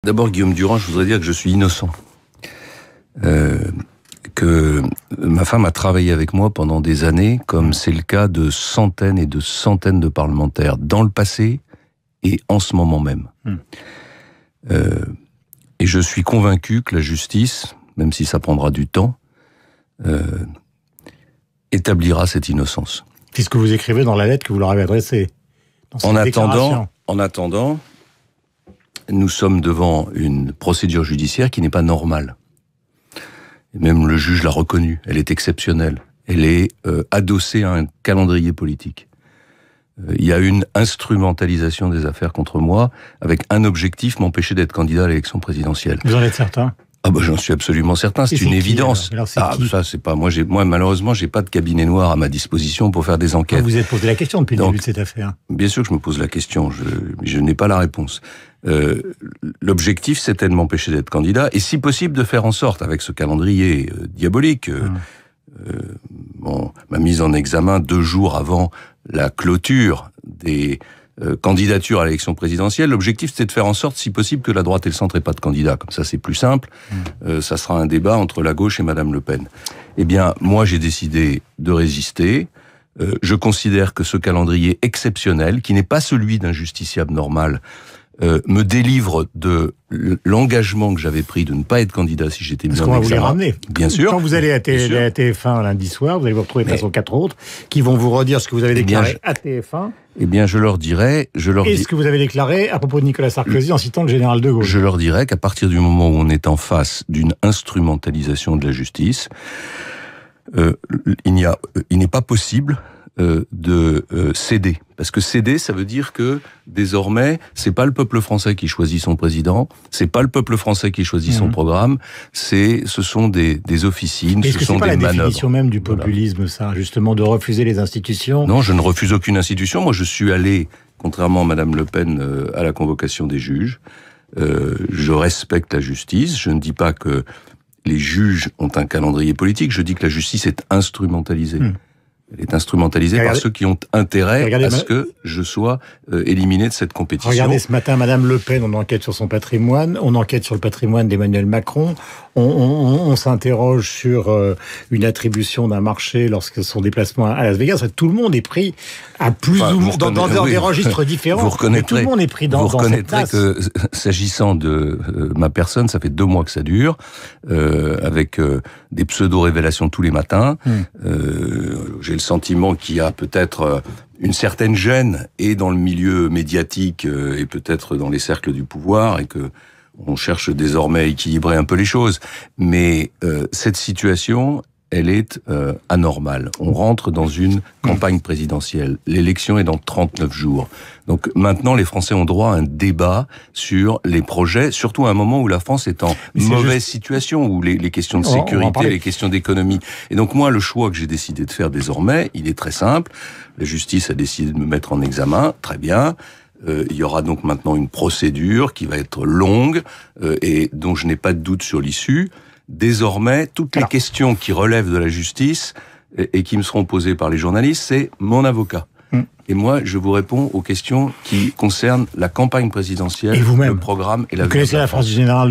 D'abord, Guillaume Durand, je voudrais dire que je suis innocent. Que ma femme a travaillé avec moi pendant des années, comme c'est le cas de centaines et de centaines de parlementaires, dans le passé et en ce moment même. Et je suis convaincu que la justice, même si ça prendra du temps, établira cette innocence. C'est ce que vous écrivez dans la lettre que vous leur avez adressée. En attendant, nous sommes devant une procédure judiciaire qui n'est pas normale. Et même le juge l'a reconnue. Elle est exceptionnelle. Elle est adossée à un calendrier politique. Il y a une instrumentalisation des affaires contre moi avec un objectif, m'empêcher d'être candidat à l'élection présidentielle. Vous en êtes certain ? Ah bah j'en suis absolument certain, c'est une évidence. Ça c'est pas moi malheureusement j'ai pas de cabinet noir à ma disposition pour faire des enquêtes. Vous vous êtes posé la question depuis le début de cette affaire. Bien sûr que je me pose la question, je n'ai pas la réponse. L'objectif c'était de m'empêcher d'être candidat et si possible de faire en sorte avec ce calendrier diabolique ma mise en examen 2 jours avant la clôture des candidature à l'élection présidentielle, l'objectif c'était de faire en sorte, si possible, que la droite et le centre n'aient pas de candidat. Comme ça, c'est plus simple. Ça sera un débat entre la gauche et Madame Le Pen. Eh bien, moi, j'ai décidé de résister. Je considère que ce calendrier exceptionnel, qui n'est pas celui d'un justiciable normal, me délivre de l'engagement que j'avais pris de ne pas être candidat si j'étais mis en examen. Parce qu'on va vous les ramener. Bien sûr. Quand vous allez à TF1 lundi soir, vous allez vous retrouver face aux 4 autres qui vont vous redire ce que vous avez déclaré à TF1. Eh bien, je leur dirai... Et ce que vous avez déclaré à propos de Nicolas Sarkozy en citant le général de Gaulle. Je leur dirai qu'à partir du moment où on est en face d'une instrumentalisation de la justice, il n'est pas possible de céder. Parce que céder, ça veut dire que désormais, c'est pas le peuple français qui choisit son président, c'est pas le peuple français qui choisit son programme, ce sont des officines, ce sont des manœuvres. Est-ce que c'est pas la définition même du populisme, ça, justement, de refuser les institutions? Non, je ne refuse aucune institution. Moi, je suis allé, contrairement à Madame Le Pen, à la convocation des juges. Je respecte la justice. Je ne dis pas que les juges ont un calendrier politique. Je dis que la justice est instrumentalisée. Elle est instrumentalisée par ceux qui ont intérêt à ce que je sois éliminé de cette compétition. Regardez, ce matin, Madame Le Pen, on enquête sur son patrimoine, on enquête sur le patrimoine d'Emmanuel Macron, on s'interroge sur une attribution d'un marché lorsque son déplacement à Las Vegas. Tout le monde est pris à plus ou moins dans des registres différents. Vous reconnaîtrez, tout le monde est pris dans cette place. Que s'agissant de ma personne, ça fait 2 mois que ça dure, avec des pseudo-révélations tous les matins. J'ai le sentiment qu'il y a peut-être une certaine gêne et dans le milieu médiatique et peut-être dans les cercles du pouvoir et que on cherche désormais à équilibrer un peu les choses. Mais cette situation, elle est anormale. On rentre dans une campagne présidentielle. L'élection est dans 39 jours. Donc maintenant, les Français ont droit à un débat sur les projets, surtout à un moment où la France est en mauvaise situation, où les questions de sécurité, les questions d'économie. Et donc moi, le choix que j'ai décidé de faire désormais, il est très simple. La justice a décidé de me mettre en examen, très bien. Il y aura donc maintenant une procédure qui va être longue et dont je n'ai pas de doute sur l'issue. Désormais, toutes les questions qui relèvent de la justice et qui me seront posées par les journalistes, c'est mon avocat. Et moi, je vous réponds aux questions qui concernent la campagne présidentielle, le programme et la vie. Vous connaissez la phrase du général